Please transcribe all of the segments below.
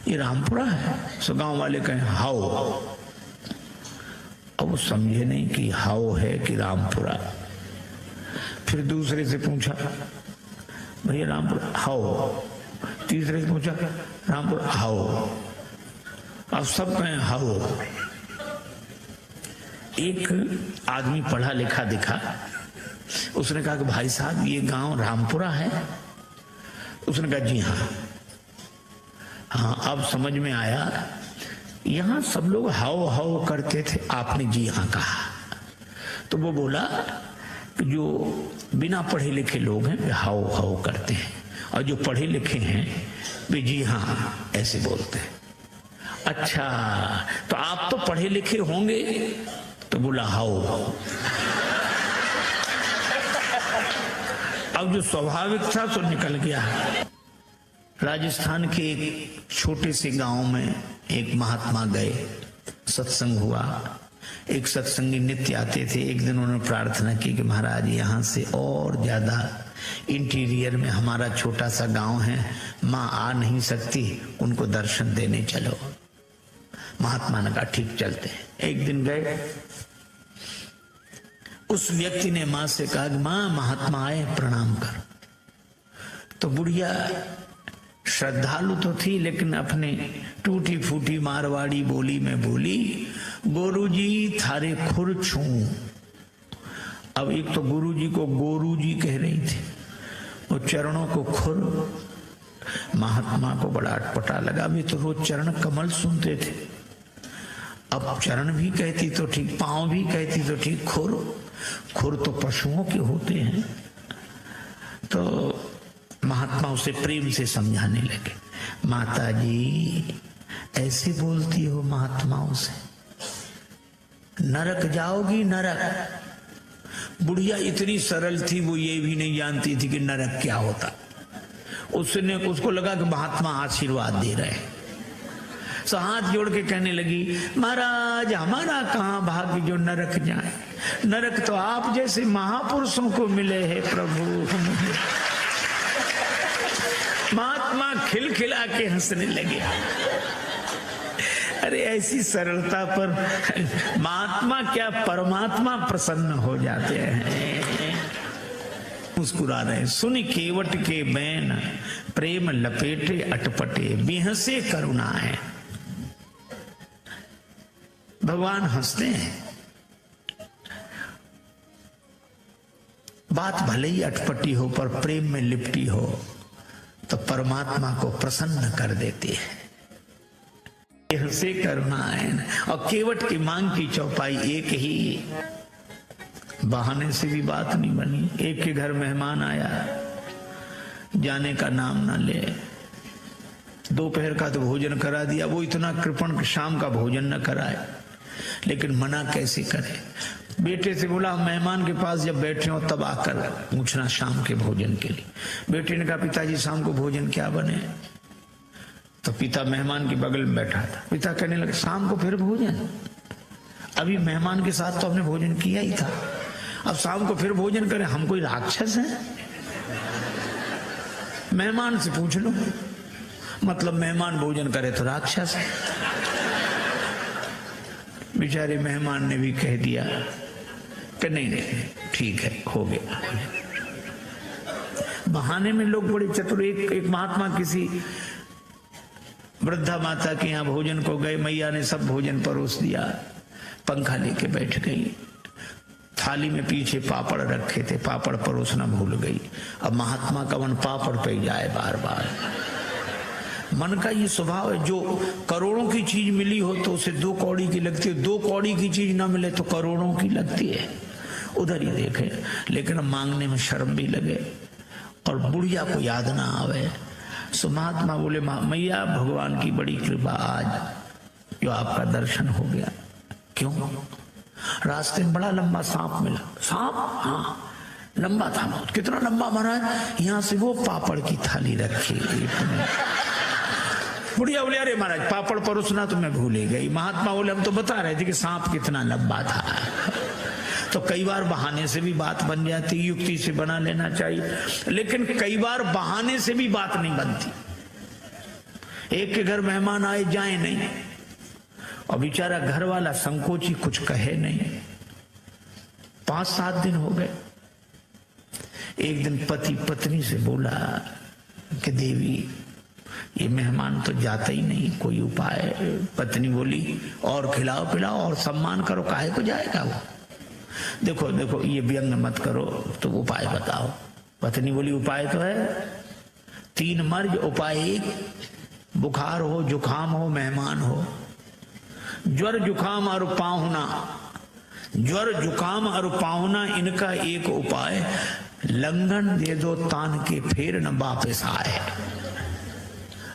ये रामपुरा है। सो गांव वाले कहें हाओ। अब वो समझे नहीं कि हाओ है कि रामपुरा। फिर दूसरे से पूछा भैया रामपुरा हाओ। तीसरे से पूछा रामपुरा हाओ। अब सब कहें हाओ। एक आदमी पढ़ा लिखा दिखा, उसने कहा कि भाई साहब ये गांव रामपुरा है? उसने कहा जी हाँ। हाँ अब समझ में आया, यहां सब लोग हाओ हाओ करते थे, आपने जी हाँ कहा। तो वो बोला कि जो बिना पढ़े लिखे लोग हैं वे हाओ हाओ करते हैं, और जो पढ़े लिखे हैं वे जी हाँ ऐसे बोलते हैं। अच्छा तो आप तो पढ़े लिखे होंगे? तो बोला हाओ। अब जो स्वाभाविक था तो निकल गया। राजस्थान के एक छोटे से गांव में एक महात्मा गए, सत्संग हुआ। एक सत्संगी नित्य आते थे। एक दिन उन्होंने प्रार्थना की कि महाराज यहाँ से और ज्यादा इंटीरियर में हमारा छोटा सा गांव है, माँ आ नहीं सकती, उनको दर्शन देने चलो। महात्मा ने कहा ठीक चलते हैं। एक दिन गए, उस व्यक्ति ने माँ से कहा कि माँ महात्मा आए प्रणाम कर। तो बुढ़िया श्रद्धालु तो थी, लेकिन अपने टूटी फूटी मारवाड़ी बोली में बोली, गुरुजी थारे खुर छू। अब एक तो गुरुजी को गोरूजी कह रही थी, वो चरणों को खुर। महात्मा को बड़ा अटपटा लगा, भी तो रोज चरण कमल सुनते थे, अब चरण भी कहती तो ठीक, पांव भी कहती तो ठीक, खुर खुर तो पशुओं के होते हैं। तो महात्मा उसे प्रेम से समझाने लगे, माता जी ऐसे बोलती हो महात्माओं से, नरक जाओगी नरक। बुढ़िया इतनी सरल थी, वो ये भी नहीं जानती थी कि नरक क्या होता। उसको लगा कि महात्मा आशीर्वाद दे रहे हैं, तो हाथ जोड़ के कहने लगी महाराज हमारा कहाँ भाग्य जो नरक जाए, नरक तो आप जैसे महापुरुषों को मिले हैं प्रभु। महात्मा खिलखिला के हंसने लगे। अरे ऐसी सरलता पर महात्मा क्या परमात्मा प्रसन्न हो जाते हैं। मुस्कुरा रहे, सुन केवट के बैन प्रेम लपेटे अटपटे, बिहसे करुणा है। भगवान हंसते हैं। बात भले ही अटपटी हो पर प्रेम में लिपटी हो तो परमात्मा को प्रसन्न कर देती है। हंसे करुणा है। और केवट की मांग की चौपाई एक ही, बहाने से भी बात नहीं बनी। एक के घर मेहमान आया, जाने का नाम ना ले, दोपहर का तो भोजन करा दिया, वो इतना कृपण शाम का भोजन न कराए, लेकिन मना कैसे करे। बेटे से बोला मेहमान के पास जब बैठे हो तब आकर पूछना शाम के भोजन के लिए। बेटे ने कहा पिताजी शाम को भोजन क्या बने? तो पिता मेहमान के बगल में बैठा था। पिता कहने लगे शाम को फिर भोजन? अभी मेहमान के साथ तो हमने भोजन किया ही था, अब शाम को फिर भोजन करें? हम कोई राक्षस हैं? मेहमान से पूछ लो, मतलब मेहमान भोजन करे तो राक्षस है। बेचारे मेहमान ने भी कह दिया कि नहीं ठीक है हो गया। बहाने में लोग बड़े चतुर। एक महात्मा किसी वृद्धा माता के यहाँ भोजन को गए, मैया ने सब भोजन परोस दिया, पंखा लेके बैठ गई, थाली में पीछे पापड़ रखे थे, पापड़ परोसना भूल गई। अब महात्मा का मन पापड़ पे जाए बार बार। मन का ये स्वभाव है, जो करोड़ों की चीज मिली हो तो उसे 2 कौड़ी की लगती है, 2 कौड़ी की चीज ना मिले तो करोड़ों की लगती है। उधर ही देखे, लेकिन मांगने में शर्म भी लगे और बुढ़िया को याद ना आवे। सो महात्मा बोले मैया भगवान की बड़ी कृपा, आज जो आपका दर्शन हो गया। क्यों? रास्ते में बड़ा लंबा सांप मिला। सांप? हाँ लंबा था बहुत। कितना लंबा महाराज? यहाँ से वो पापड़ की थाली रखी। बुढ़िया बोले अरे महाराज पापड़ परोसना तो मैं भूल ही गई। महात्मा बोले हम तो बता रहे थे कि सांप कितना लंबा था। तो कई बार बहाने से भी बात बन जाती, युक्ति से बना लेना चाहिए, लेकिन कई बार बहाने से भी बात नहीं बनती। एक के घर मेहमान आए जाए नहीं, और बेचारा घर वाला संकोची कुछ कहे नहीं। 5-7 दिन हो गए। एक दिन पति पत्नी से बोला कि देवी ये मेहमान तो जाता ही नहीं, कोई उपाय। पत्नी बोली और खिलाओ पिलाओ और सम्मान करो, काहे को जाएगा वो। देखो देखो ये व्यंग मत करो, तो उपाय बताओ। पत्नी बोली उपाय तो है 3 मर्ज, उपाय 1, बुखार हो, जुखाम हो, मेहमान हो। ज्वर जुखाम और पाहुना, ज्वर जुखाम और पाहुना, इनका एक उपाय, लंघन दे दो तान के फिर न वापस आए।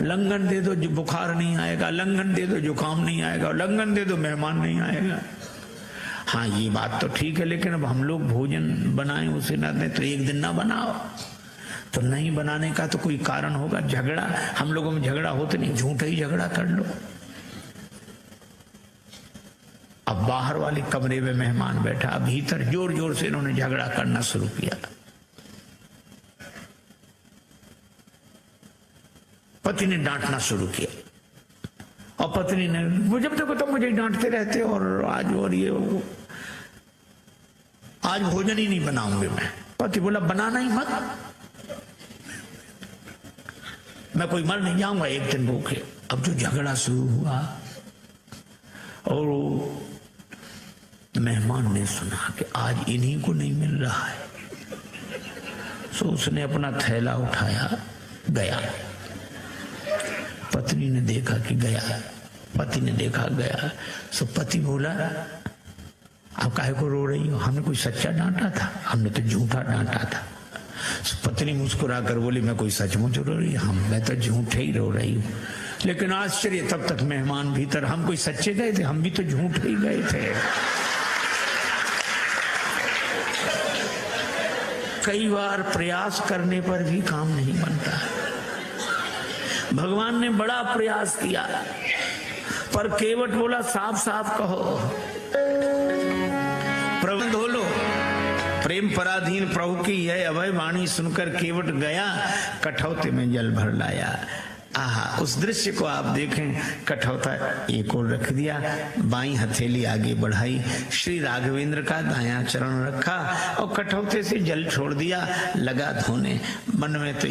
लंघन दे दो बुखार नहीं आएगा, लंघन दे दो जुखाम नहीं आएगा, लंघन दे दो मेहमान नहीं आएगा। हाँ ये बात तो ठीक है, लेकिन अब हम लोग भोजन बनाए उसे ना दें तो एक दिन ना बनाओ। तो नहीं बनाने का तो कोई कारण होगा। झगड़ा, हम लोगों में झगड़ा होता नहीं, झूठा ही झगड़ा कर लो। अब बाहर वाले कमरे में मेहमान बैठा, भीतर जोर जोर से इन्होंने झगड़ा करना शुरू किया। पति ने डांटना शुरू किया, और पत्नी ने, वो जब देखो तो मुझे डांटते रहते, और आज और ये आज भोजन ही नहीं बनाऊंगे मैं। पति बोला बनाना ही मत, मैं कोई मर नहीं जाऊंगा एक दिन भूखे। अब जो झगड़ा शुरू हुआ, और मेहमान ने सुना कि आज इन्हीं को नहीं मिल रहा है, तो उसने अपना थैला उठाया गया। पत्नी ने देखा कि गया, पति ने देखा गया। सो पति बोला आप काहे को रो रही हो, हमने कोई सच्चा डांटा था, हमने तो झूठा डांटा था। पत्नी मुस्कुरा कर बोली मैं कोई सचमुच रो रही हूँ, मैं तो झूठे ही रो रही हूँ। लेकिन आश्चर्य, तब तक मेहमान भीतर, हम कोई सच्चे गए थे, हम भी तो झूठे ही गए थे। कई बार प्रयास करने पर भी काम नहीं बनता। भगवान ने बड़ा प्रयास किया, पर केवट बोला साफ साफ कहो, प्रबंध हो लो। प्रेम पराधीन प्रभु की यह अभय वाणी सुनकर केवट गया, कठौते में जल भर लाया। आहा, उस दृश्य को आप देखें। कठौता एक और रख दिया, बाईं हथेली आगे बढ़ाई, श्री राघवेंद्र का दायां चरण रखा, और कठौते से जल छोड़ दिया, लगा धोने। मन में तो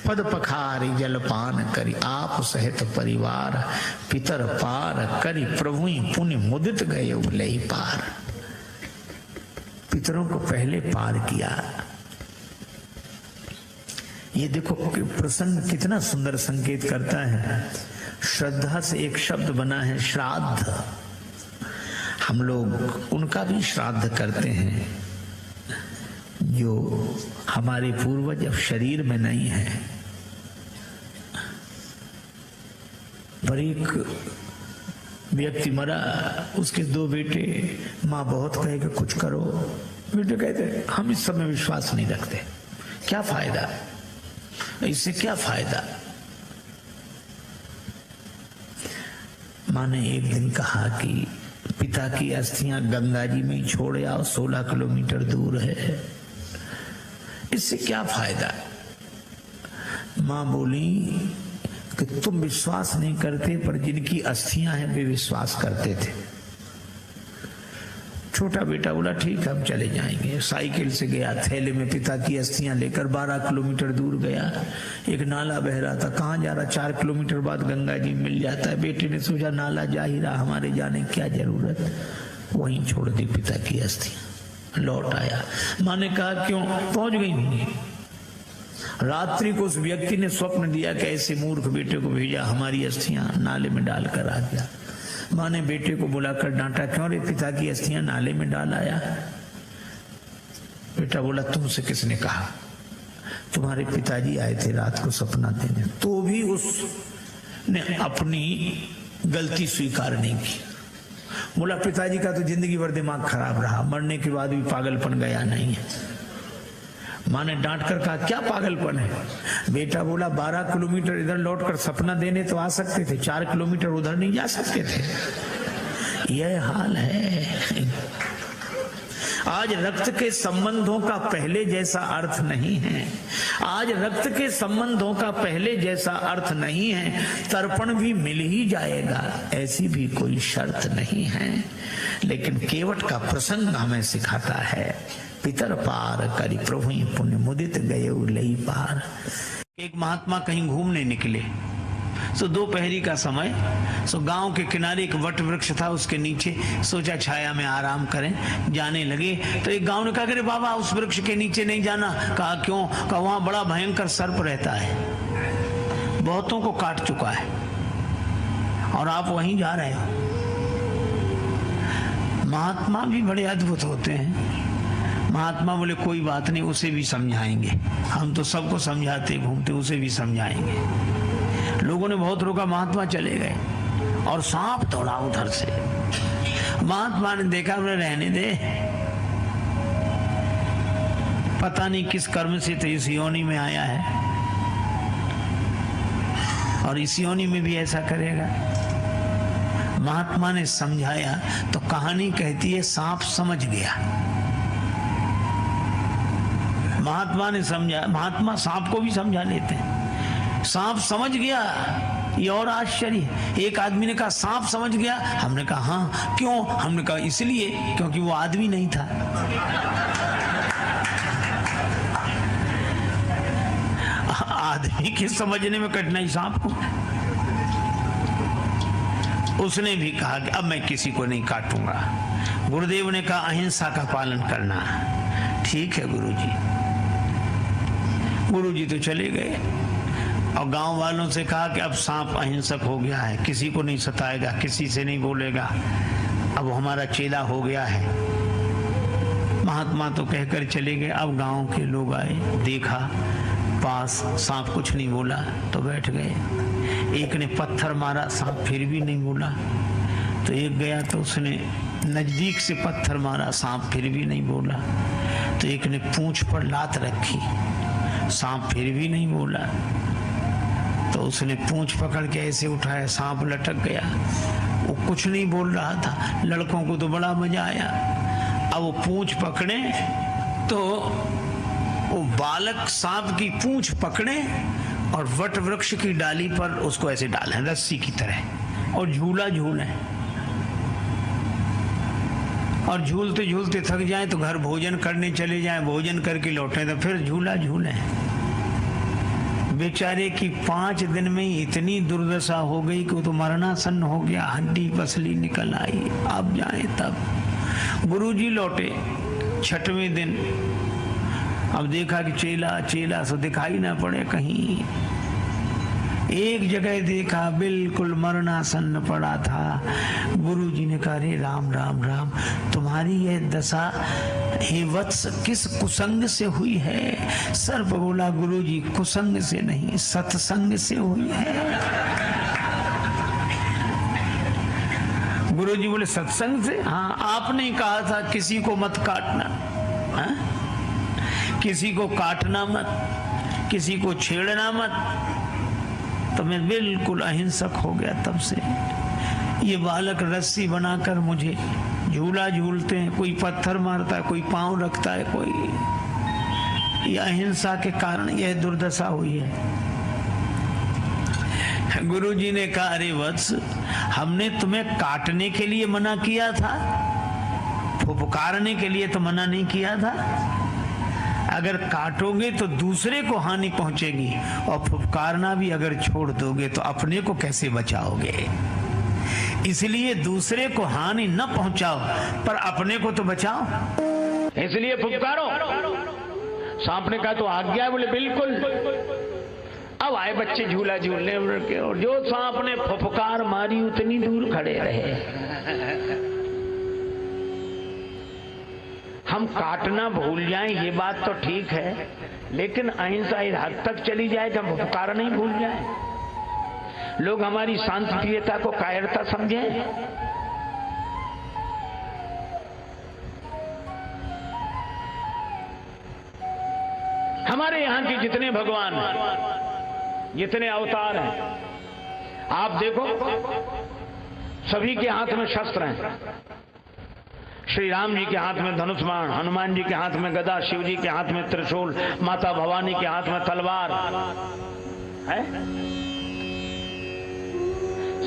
पद पखारी जलपान करी, आप सहित परिवार, पितर पार करी, प्रभु पुण्य मुदित गए उबले पार। पितरों को पहले पार किया। ये देखो प्रसंग कितना सुंदर संकेत करता है। श्रद्धा से एक शब्द बना है श्राद्ध। हम लोग उनका भी श्राद्ध करते हैं जो हमारे पूर्वज अब शरीर में नहीं है, पर एक व्यक्ति मरा, उसके 2 बेटे, माँ बहुत कहे कि कुछ करो, बेटे कहते हम इस सब में विश्वास नहीं रखते, क्या फायदा, इससे क्या फायदा। माँ ने एक दिन कहा कि पिता की अस्थियां गंगा जी में ही छोड़ आओ, 16 किलोमीटर दूर है, इससे क्या फायदा। माँ बोली कि तुम विश्वास नहीं करते, पर जिनकी अस्थियां हैं वे विश्वास करते थे। छोटा बेटा बोला ठीक है हम चले जाएंगे। साइकिल से गया, थैले में पिता की अस्थियां लेकर 12 किलोमीटर दूर गया। एक नाला बह रहा था, कहाँ जा रहा, 4 किलोमीटर बाद गंगा जी मिल जाता है। बेटे ने सोचा नाला जा ही रहा, हमारे जाने की क्या जरूरत, वहीं छोड़ दी पिता की अस्थियां। लौट आया, माँ ने कहा क्यों, पहुंच गई होंगी। रात्रि को उस व्यक्ति ने स्वप्न दिया कि ऐसे मूर्ख बेटे को भेजा, हमारी अस्थियां नाले में डालकर आ गया। माँ ने बेटे को बुलाकर डांटा, क्यों रे पिता की अस्थियां नाले में डाल आया। बेटा बोला तुमसे किसने कहा, तुम्हारे पिताजी आए थे रात को सपना देने। तो भी उसने अपनी गलती स्वीकार नहीं की। बोला पिताजी का तो जिंदगी भर दिमाग खराब रहा, मरने के बाद भी पागलपन गया नहीं है। माँ ने डांट कर कहा क्या पागलपन है। बेटा बोला 12 किलोमीटर इधर लौटकर सपना देने तो आ सकते थे, 4 किलोमीटर उधर नहीं जा सकते थे। यह हाल है। आज रक्त के संबंधों का पहले जैसा अर्थ नहीं है। आज रक्त के संबंधों का पहले जैसा अर्थ नहीं है। तर्पण भी मिल ही जाएगा, ऐसी भी कोई शर्त नहीं है। लेकिन केवट का प्रसंग हमें सिखाता है, पितर पार करी प्रभु पुण्य मुदित गए लई पार। एक महात्मा कहीं घूमने निकले, सो दोपहरी का समय, सो गांव के किनारे एक वट वृक्ष था, उसके नीचे सोचा छाया में आराम करें। जाने लगे तो एक गांव ने कहा, अरे बाबा उस वृक्ष के नीचे नहीं जाना। कहा क्यों? कहा वहां बड़ा भयंकर सर्प रहता है, बहुतों को काट चुका है और आप वहीं जा रहे हो। महात्मा भी बड़े अद्भुत होते हैं। महात्मा बोले कोई बात नहीं, उसे भी समझाएंगे, हम तो सबको समझाते घूमते, उसे भी समझाएंगे। लोगों ने बहुत रोका, महात्मा चले गए और सांप दौड़ा उधर से। महात्मा ने देखा, बोले रहने दे, पता नहीं किस कर्म से तो इस योनि में आया है और इस योनि में भी ऐसा करेगा। महात्मा ने समझाया तो कहानी कहती है सांप समझ गया। महात्मा ने समझा, महात्मा सांप को भी समझा लेते हैं। सांप समझ गया, ये और आश्चर्य। एक आदमी ने कहा सांप समझ गया। हमने कहा हाँ, क्यों? हमने कहा इसलिए क्योंकि वो आदमी नहीं था। आदमी के समझने में कठिनाई, सांप को। उसने भी कहा कि अब मैं किसी को नहीं काटूंगा। गुरुदेव ने कहा अहिंसा का पालन करना। ठीक है गुरुजी। गुरुजी तो चले गए और गांव वालों से कहा कि अब सांप अहिंसक हो गया है, किसी को नहीं सताएगा, किसी से नहीं बोलेगा, अब हमारा चेला हो गया है। महात्मा तो कहकर चले गए। अब गांव के लोग आए, देखा पास सांप कुछ नहीं बोला तो बैठ गए। एक ने पत्थर मारा, सांप फिर भी नहीं बोला। तो एक गया तो उसने नजदीक से पत्थर मारा, सांप फिर भी नहीं बोला। तो एक ने पूंछ पर लात रखी, सांप फिर भी नहीं बोला। तो उसने पूंछ पकड़ के ऐसे उठाया, सांप लटक गया। वो कुछ नहीं बोल रहा था। लड़कों को तो बड़ा मजा आया। अब वो पूंछ पकड़े तो वो बालक सांप की पूंछ पकड़े और वट वृक्ष की डाली पर उसको ऐसे डालें रस्सी की तरह और झूला झूलें। और झूलते झूलते थक जाए तो घर भोजन करने चले जाएं, भोजन करके लौटे तो फिर झूला झूलें। बेचारे की 5 दिन में ही इतनी दुर्दशा हो गई कि वो तो मरणासन्न हो गया, हड्डी पसली निकल आई। अब जाए तब गुरुजी लौटे 6वें दिन। अब देखा कि चेला सो दिखाई ना पड़े कहीं। एक जगह देखा बिल्कुल मरणासन्न पड़ा था। गुरुजी ने कहा रे राम राम राम, तुम्हारी यह दशा हे वत्स किस कुसंग से हुई है? सर्प बोला गुरुजी कुसंग से नहीं, सत्संग से हुई है। गुरुजी बोले सत्संग से? हाँ, आपने कहा था किसी को मत काटना। हाँ? किसी को काटना मत, किसी को छेड़ना मत। तो मैं बिल्कुल अहिंसक हो गया तब से। ये बालक रस्सी बनाकर मुझे झूला झूलते हैं, कोई पत्थर मारता है, कोई पांव रखता है, कोई। ये अहिंसा के कारण यह दुर्दशा हुई है। गुरुजी ने कहा अरे वत्स, हमने तुम्हें काटने के लिए मना किया था, फुफकारने के लिए तो मना नहीं किया था। अगर काटोगे तो दूसरे को हानि पहुंचेगी और फुफकारना भी अगर छोड़ दोगे तो अपने को कैसे बचाओगे? इसलिए दूसरे को हानि न पहुंचाओ पर अपने को तो बचाओ, इसलिए फुफकारो। सांप ने कहा तो आज्ञा है? बोले बिल्कुल। अब आए बच्चे झूला झूलने और जो सांप ने फुफकार मारी उतनी दूर खड़े रहे। हम काटना भूल जाएं ये बात तो ठीक है, लेकिन अहिंसा इस हद तक चली जाए कि हम फुफकार नहीं भूल जाए। लोग हमारी शांतिप्रियता को कायरता समझें। हमारे यहाँ के जितने भगवान हैं, जितने अवतार हैं, आप देखो सभी के हाथ में शस्त्र हैं। श्री राम जी के हाथ में धनुष बाण, हनुमान जी के हाथ में गदा, शिव जी के हाथ में त्रिशूल, माता भवानी के हाथ में तलवार है।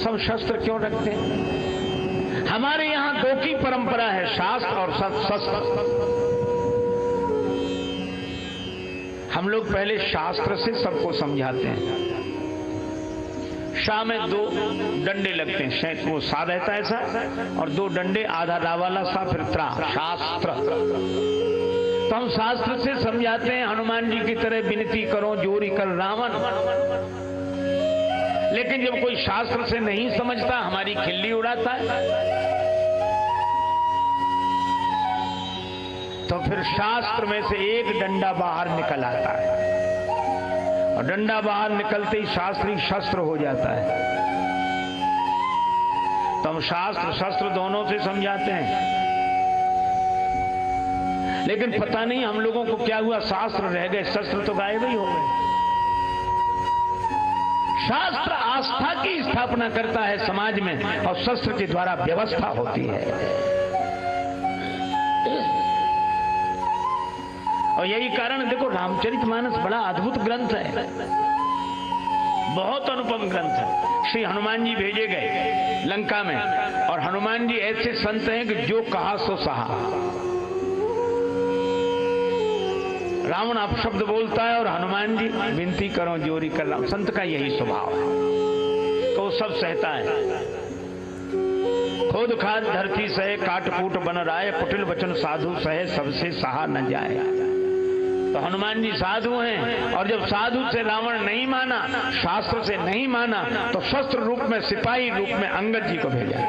सब शस्त्र क्यों रखते हैं? हमारे यहां दो की परंपरा है, शास्त्र और शस्त्र। हम लोग पहले शास्त्र से सबको समझाते हैं। शाह में 2 डंडे लगते हैं, वो सा रहता है ऐसा, और 2 डंडे, आधा रा वाला सा, फिर त्रा, शास्त्र। तो हम शास्त्र से समझाते हैं, हनुमान जी की तरह विनती करो जोरी कर रावण। लेकिन जब कोई शास्त्र से नहीं समझता, हमारी खिल्ली उड़ाता है, तो फिर शास्त्र में से एक डंडा बाहर निकल आता है, और डंडा बाहर निकलते ही शास्त्री शस्त्र हो जाता है। तो हम शास्त्र शस्त्र दोनों से समझाते हैं, लेकिन पता नहीं हम लोगों को क्या हुआ, शास्त्र रह गए, शस्त्र तो गायब ही हो गए। शास्त्र आस्था की स्थापना करता है समाज में, और शस्त्र के द्वारा व्यवस्था होती है। और यही कारण देखो, रामचरितमानस बड़ा अद्भुत ग्रंथ है, बहुत अनुपम ग्रंथ है। श्री हनुमान जी भेजे गए लंका में, और हनुमान जी ऐसे संत हैं कि जो कहा सो सहा। रावण अपशब्द बोलता है और हनुमान जी विनती करो जोरी कर रहा हूं। संत का यही स्वभाव है, तो सब सहता है। खुद खाद धरती सहे, काटकूट बन राय, कुटिल वचन साधु सहे, सबसे सहा न जाए। तो हनुमान जी साधु हैं, और जब साधु से रावण नहीं माना, शास्त्र से नहीं माना, तो शस्त्र रूप में, सिपाही रूप में अंगद जी को भेजा।